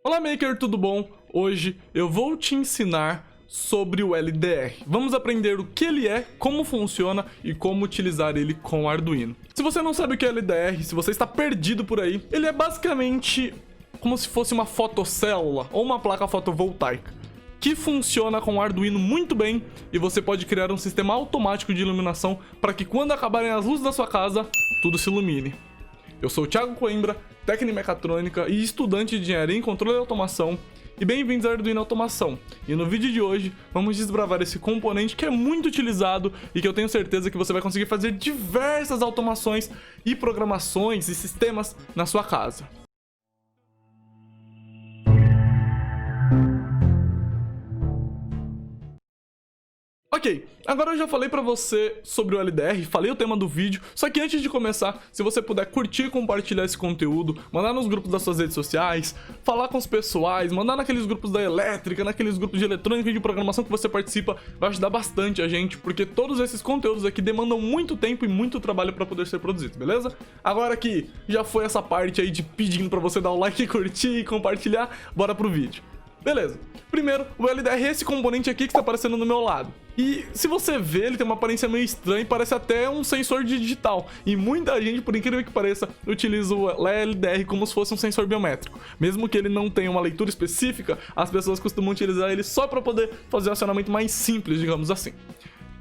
Olá Maker, tudo bom? Hoje eu vou te ensinar sobre o LDR. Vamos aprender o que ele é, como funciona e como utilizar ele com o Arduino. Se você não sabe o que é LDR, se você está perdido por aí, ele é basicamente como se fosse uma fotocélula ou uma placa fotovoltaica que funciona com o Arduino muito bem e você pode criar um sistema automático de iluminação para que quando acabarem as luzes da sua casa, tudo se ilumine. Eu sou o Thiago Coimbra, técnico em mecatrônica e estudante de engenharia em controle e automação, e bem-vindos ao Arduino Automação. E no vídeo de hoje vamos desbravar esse componente que é muito utilizado e que eu tenho certeza que você vai conseguir fazer diversas automações e programações e sistemas na sua casa. Ok, agora eu já falei pra você sobre o LDR, falei o tema do vídeo, só que antes de começar, se você puder curtir e compartilhar esse conteúdo, mandar nos grupos das suas redes sociais, falar com os pessoais, mandar naqueles grupos da elétrica, naqueles grupos de eletrônica e de programação que você participa, vai ajudar bastante a gente, porque todos esses conteúdos aqui demandam muito tempo e muito trabalho pra poder ser produzido, beleza? Agora que já foi essa parte aí de pedindo pra você dar o like, curtir e compartilhar, bora pro vídeo. Beleza, primeiro, o LDR é esse componente aqui que está aparecendo no meu lado. E se você ver, ele tem uma aparência meio estranha e parece até um sensor digital. E muita gente, por incrível que pareça, utiliza o LDR como se fosse um sensor biométrico. Mesmo que ele não tenha uma leitura específica, as pessoas costumam utilizar ele só para poder fazer um acionamento mais simples, digamos assim.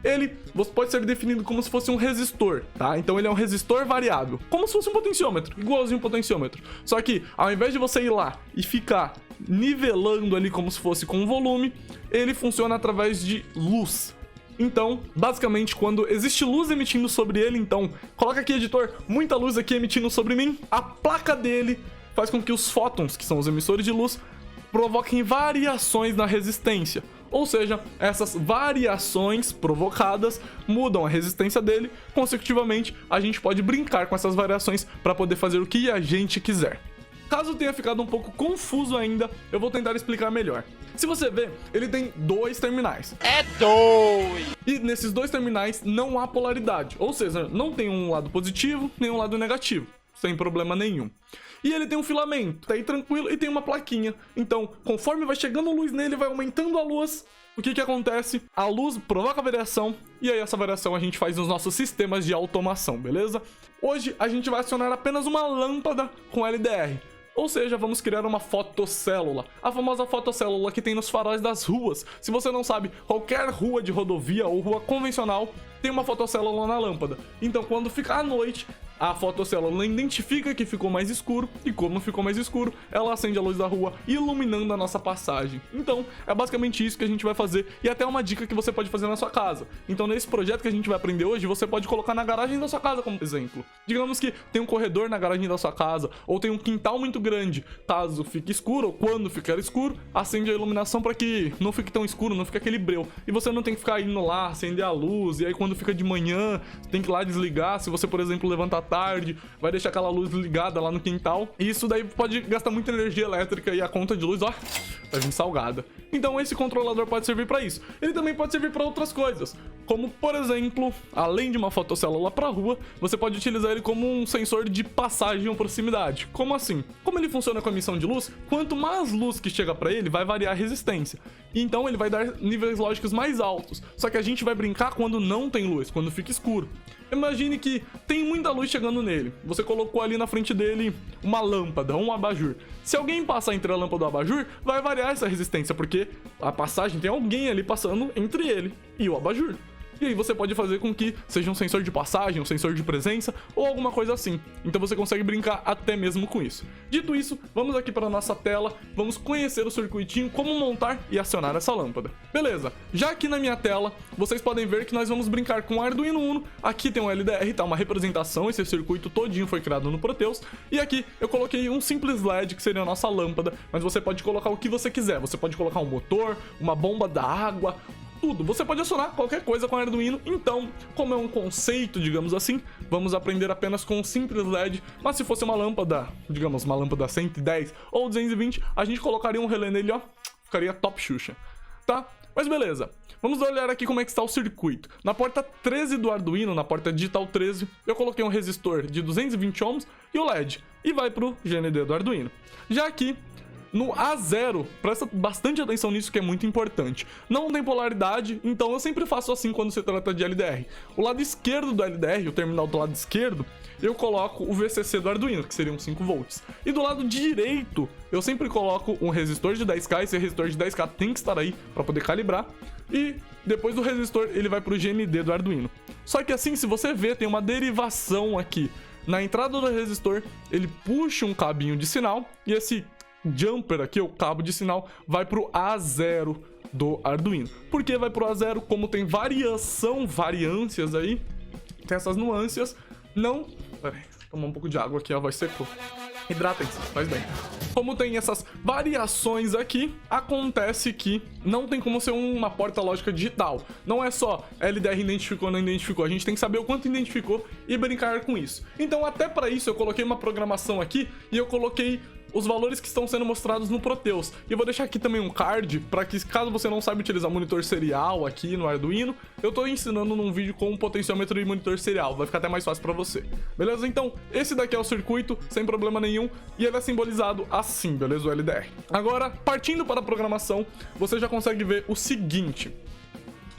Ele pode ser definido como se fosse um resistor, tá? Então ele é um resistor variável, como se fosse um potenciômetro, igualzinho um potenciômetro. Só que ao invés de você ir lá e ficar nivelando ali como se fosse com volume, ele funciona através de luz. Então, basicamente, quando existe luz emitindo sobre ele, então, coloca aqui, editor, muita luz aqui emitindo sobre mim, a placa dele faz com que os fótons, que são os emissores de luz, provoquem variações na resistência. Ou seja, essas variações provocadas mudam a resistência dele. Consecutivamente, a gente pode brincar com essas variações para poder fazer o que a gente quiser. Caso tenha ficado um pouco confuso ainda, eu vou tentar explicar melhor. Se você ver, ele tem dois terminais. É doido! E nesses dois terminais não há polaridade. Ou seja, não tem um lado positivo nem um lado negativo. Sem problema nenhum. E ele tem um filamento, tá aí tranquilo, e tem uma plaquinha. Então, conforme vai chegando luz nele, vai aumentando a luz. O que acontece? A luz provoca variação, e aí essa variação a gente faz nos nossos sistemas de automação, beleza? Hoje a gente vai acionar apenas uma lâmpada com LDR. Ou seja, vamos criar uma fotocélula, a famosa fotocélula que tem nos faróis das ruas. Se você não sabe, qualquer rua de rodovia ou rua convencional tem uma fotocélula na lâmpada. Então, quando ficar à noite, a fotocélula identifica que ficou mais escuro e como ficou mais escuro, ela acende a luz da rua, iluminando a nossa passagem. Então, é basicamente isso que a gente vai fazer e até uma dica que você pode fazer na sua casa. Então, nesse projeto que a gente vai aprender hoje, você pode colocar na garagem da sua casa como exemplo. Digamos que tem um corredor na garagem da sua casa ou tem um quintal muito grande. Caso fique escuro ou quando ficar escuro, acende a iluminação para que não fique tão escuro, não fique aquele breu. E você não tem que ficar indo lá, acender a luz, e aí quando fica de manhã, tem que ir lá desligar. Se você, por exemplo, levantar tarde, vai deixar aquela luz ligada lá no quintal. E isso daí pode gastar muita energia elétrica e a conta de luz, ó, vai vir salgada. Então esse controlador pode servir para isso. Ele também pode servir para outras coisas, como por exemplo, além de uma fotocélula para rua, você pode utilizar ele como um sensor de passagem ou proximidade. Como assim? Como ele funciona com a emissão de luz, quanto mais luz que chega para ele, vai variar a resistência. E então ele vai dar níveis lógicos mais altos. Só que a gente vai brincar quando não tem luz, quando fica escuro. Imagine que tem muita luz chegando nele. Você colocou ali na frente dele uma lâmpada, um abajur. Se alguém passar entre a lâmpada e o abajur, vai variar essa resistência, porque a passagem tem alguém ali passando entre ele e o abajur. E aí você pode fazer com que seja um sensor de passagem, um sensor de presença ou alguma coisa assim. Então você consegue brincar até mesmo com isso. Dito isso, vamos aqui para a nossa tela, vamos conhecer o circuitinho, como montar e acionar essa lâmpada. Beleza, já aqui na minha tela, vocês podem ver que nós vamos brincar com o Arduino Uno. Aqui tem um LDR, tá? Uma representação, esse circuito todinho foi criado no Proteus. E aqui eu coloquei um simples LED, que seria a nossa lâmpada, mas você pode colocar o que você quiser. Você pode colocar um motor, uma bomba da água, tudo. Você pode acionar qualquer coisa com Arduino. Então, como é um conceito, digamos assim, vamos aprender apenas com um simples LED. Mas se fosse uma lâmpada, digamos, uma lâmpada 110 ou 220, a gente colocaria um relé nele, ó, ficaria top Xuxa, tá? Mas beleza, vamos olhar aqui como é que está o circuito. Na porta 13 do Arduino, na porta digital 13, eu coloquei um resistor de 220 ohms e o LED, e vai pro GND do Arduino. Já aqui, no A0, presta bastante atenção nisso que é muito importante. Não tem polaridade, então eu sempre faço assim quando se trata de LDR. O lado esquerdo do LDR, o terminal do lado esquerdo, eu coloco o VCC do Arduino, que seriam 5 volts. E do lado direito, eu sempre coloco um resistor de 10K, esse resistor de 10K tem que estar aí para poder calibrar. E depois do resistor, ele vai para o GND do Arduino. Só que assim, se você ver, tem uma derivação aqui. Na entrada do resistor, ele puxa um cabinho de sinal e esse jumper aqui, o cabo de sinal, vai pro A0 do Arduino. Por que vai pro A0? Como tem variâncias aí, tem essas nuances, não... Pera aí, tomar um pouco de água aqui, a voz secou. Hidratem-se, faz bem. Como tem essas variações aqui, acontece que não tem como ser uma porta lógica digital. Não é só LDR identificou ou não identificou, a gente tem que saber o quanto identificou e brincar com isso. Então até para isso eu coloquei uma programação aqui e eu coloquei os valores que estão sendo mostrados no Proteus. E eu vou deixar aqui também um card para que, caso você não saiba utilizar monitor serial aqui no Arduino, eu tô ensinando num vídeo com um potenciômetro e monitor serial, vai ficar até mais fácil para você. Beleza? Então, esse daqui é o circuito, sem problema nenhum, e ele é simbolizado assim, beleza? O LDR. Agora, partindo para a programação, você já consegue ver o seguinte.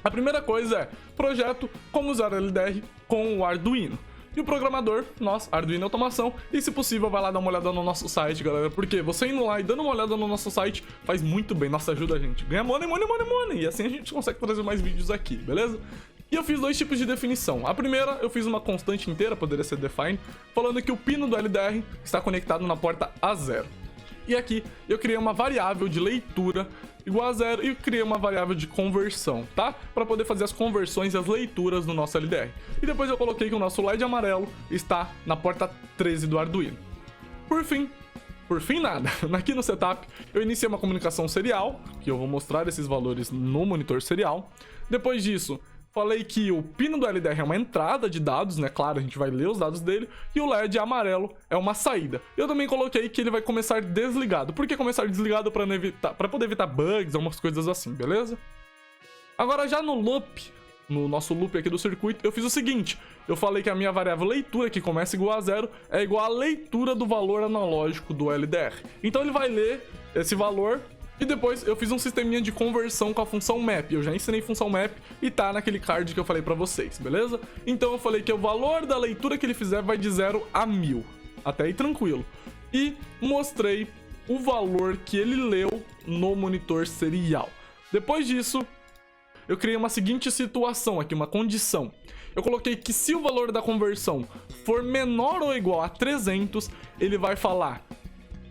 A primeira coisa é projeto como usar LDR com o Arduino. E o programador, nós, Arduino Automação, e se possível vai lá dar uma olhada no nosso site, galera, porque você indo lá e dando uma olhada no nosso site faz muito bem, nossa, ajuda a gente, ganha money, e assim a gente consegue trazer mais vídeos aqui, beleza? E eu fiz dois tipos de definição. A primeira, eu fiz uma constante inteira, poderia ser define, falando que o pino do LDR está conectado na porta A0. E aqui eu criei uma variável de leitura igual a 0 e criei uma variável de conversão, tá? Para poder fazer as conversões e as leituras no nosso LDR. E depois eu coloquei que o nosso LED amarelo está na porta 13 do Arduino. Por fim nada, aqui no setup eu iniciei uma comunicação serial, que eu vou mostrar esses valores no monitor serial. Depois disso, falei que o pino do LDR é uma entrada de dados, né? Claro, a gente vai ler os dados dele. E o LED amarelo é uma saída. Eu também coloquei que ele vai começar desligado. Por que começar desligado? Para poder evitar bugs, algumas coisas assim, beleza? Agora já no loop, no nosso loop aqui do circuito, eu fiz o seguinte. Eu falei que a minha variável leitura, que começa igual a 0, é igual à leitura do valor analógico do LDR. Então ele vai ler esse valor. E depois eu fiz um sisteminha de conversão com a função map. Eu já ensinei função map e tá naquele card que eu falei pra vocês, beleza? Então eu falei que o valor da leitura que ele fizer vai de 0 a 1000. Até aí tranquilo. E mostrei o valor que ele leu no monitor serial. Depois disso, eu criei uma seguinte situação aqui, uma condição. Eu coloquei que se o valor da conversão for menor ou igual a 300, ele vai falar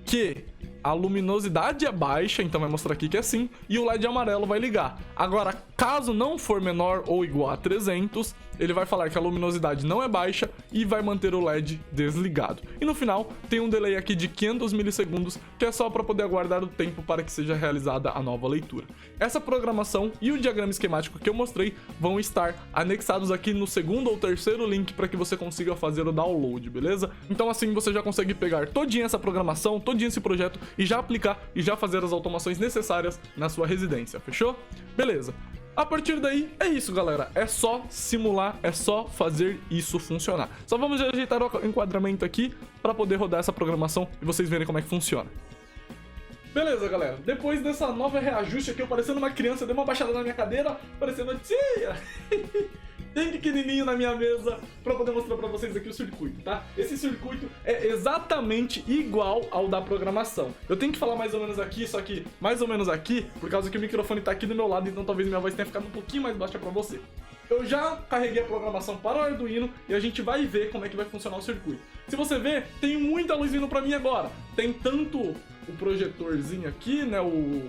que a luminosidade é baixa, então vai mostrar aqui que é assim, e o LED amarelo vai ligar. Agora, caso não for menor ou igual a 300, ele vai falar que a luminosidade não é baixa e vai manter o LED desligado. E no final, tem um delay aqui de 500 milissegundos, que é só para poder aguardar o tempo para que seja realizada a nova leitura. Essa programação e o diagrama esquemático que eu mostrei vão estar anexados aqui no segundo ou terceiro link para que você consiga fazer o download, beleza? Então assim você já consegue pegar todinha essa programação, todinho esse projeto e já aplicar e já fazer as automações necessárias na sua residência, fechou? Beleza. A partir daí, é isso, galera. É só simular, é só fazer isso funcionar. Só vamos ajeitar o enquadramento aqui para poder rodar essa programação e vocês verem como é que funciona. Beleza, galera. Depois dessa nova reajuste aqui, eu parecendo uma criança, dei uma baixada na minha cadeira, parecendo uma tia. Bem pequenininho na minha mesa para poder mostrar para vocês aqui o circuito, tá? Esse circuito é exatamente igual ao da programação. Eu tenho que falar mais ou menos aqui, só que mais ou menos aqui, por causa que o microfone tá aqui do meu lado, então talvez minha voz tenha ficado um pouquinho mais baixa para você. Eu já carreguei a programação para o Arduino e a gente vai ver como é que vai funcionar o circuito. Se você ver, tem muita luz vindo para mim agora. Tem tanto o projetorzinho aqui, né,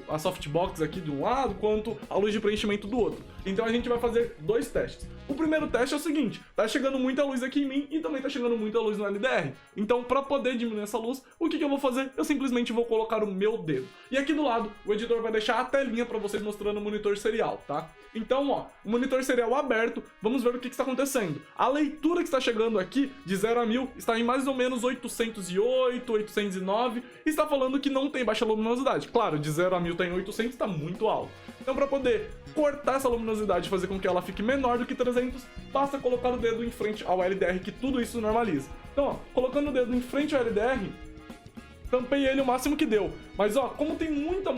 a softbox aqui de um lado, quanto a luz de preenchimento do outro. Então a gente vai fazer dois testes. O primeiro teste é o seguinte, tá chegando muita luz aqui em mim e também tá chegando muita luz no LDR. Então para poder diminuir essa luz, o que eu vou fazer? Eu simplesmente vou colocar o meu dedo. E aqui do lado, o editor vai deixar a telinha para vocês mostrando o monitor serial, tá? Então, ó, o monitor serial aberto, vamos ver o que está acontecendo. A leitura que está chegando aqui, de 0 a 1000, está em mais ou menos 808, 809, e está falando que não tem baixa luminosidade. Claro, de 0 a 1000 está em 800, está muito alto. Então, para poder cortar essa luminosidade e fazer com que ela fique menor do que 300, basta colocar o dedo em frente ao LDR, que tudo isso normaliza. Então, ó, colocando o dedo em frente ao LDR, tampei ele o máximo que deu. Mas ó, como tem muita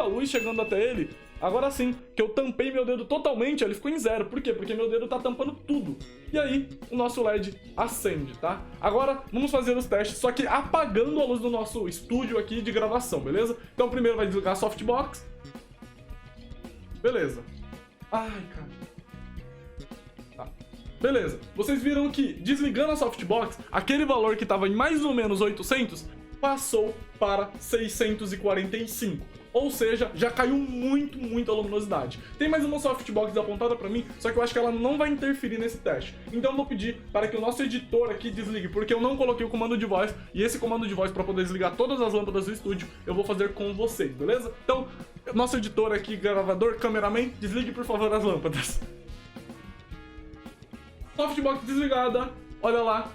luz chegando até ele, agora sim, que eu tampei meu dedo totalmente, ele ficou em 0. Por quê? Porque meu dedo tá tampando tudo. E aí, o nosso LED acende, tá? Agora, vamos fazer os testes, só que apagando a luz do nosso estúdio aqui de gravação, beleza? Então, primeiro vai desligar a softbox. Beleza. Ai, cara. Tá. Beleza. Vocês viram que, desligando a softbox, aquele valor que tava em mais ou menos 800, passou para 645. Ou seja, já caiu muito a luminosidade. Tem mais uma softbox apontada pra mim, só que eu acho que ela não vai interferir nesse teste. Então eu vou pedir para que o nosso editor aqui desligue, porque eu não coloquei o comando de voz, e esse comando de voz para poder desligar todas as lâmpadas do estúdio, eu vou fazer com vocês, beleza? Então, nosso editor aqui, gravador, cameraman, desligue por favor as lâmpadas. Softbox desligada, olha lá.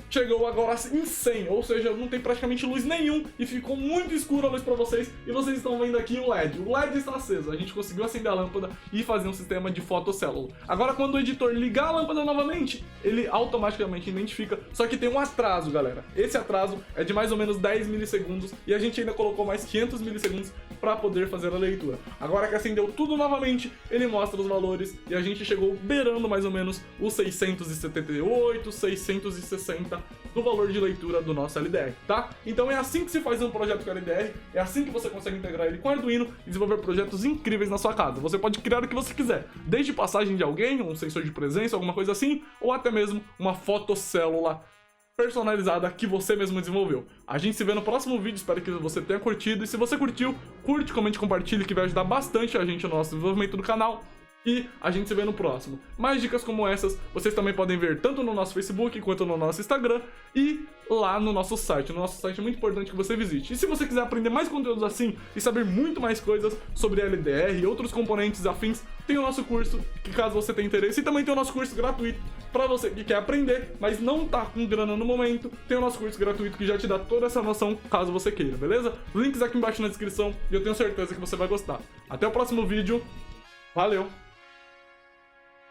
Chegou agora em 100, ou seja, não tem praticamente luz nenhum e ficou muito escura a luz pra vocês. E vocês estão vendo aqui o LED. O LED está aceso, a gente conseguiu acender a lâmpada e fazer um sistema de fotocélula. Agora, quando o editor ligar a lâmpada novamente, ele automaticamente identifica, só que tem um atraso, galera. Esse atraso é de mais ou menos 10 milissegundos e a gente ainda colocou mais 500 milissegundos para poder fazer a leitura. Agora que acendeu tudo novamente, ele mostra os valores e a gente chegou beirando mais ou menos os 678, 660 do valor de leitura do nosso LDR, tá? Então é assim que se faz um projeto com LDR, é assim que você consegue integrar ele com Arduino e desenvolver projetos incríveis na sua casa. Você pode criar o que você quiser, desde passagem de alguém, um sensor de presença, alguma coisa assim, ou até mesmo uma fotocélula personalizada que você mesmo desenvolveu. A gente se vê no próximo vídeo, espero que você tenha curtido, e se você curtiu, curte, comente, compartilhe, que vai ajudar bastante a gente no nosso desenvolvimento do canal. E a gente se vê no próximo. Mais dicas como essas, vocês também podem ver tanto no nosso Facebook quanto no nosso Instagram e lá no nosso site. No nosso site é muito importante que você visite. E se você quiser aprender mais conteúdos assim e saber muito mais coisas sobre LDR e outros componentes afins, tem o nosso curso, que caso você tenha interesse, e também tem o nosso curso gratuito para você que quer aprender, mas não tá com grana no momento. Tem o nosso curso gratuito que já te dá toda essa noção, caso você queira, beleza? Links aqui embaixo na descrição e eu tenho certeza que você vai gostar. Até o próximo vídeo. Valeu!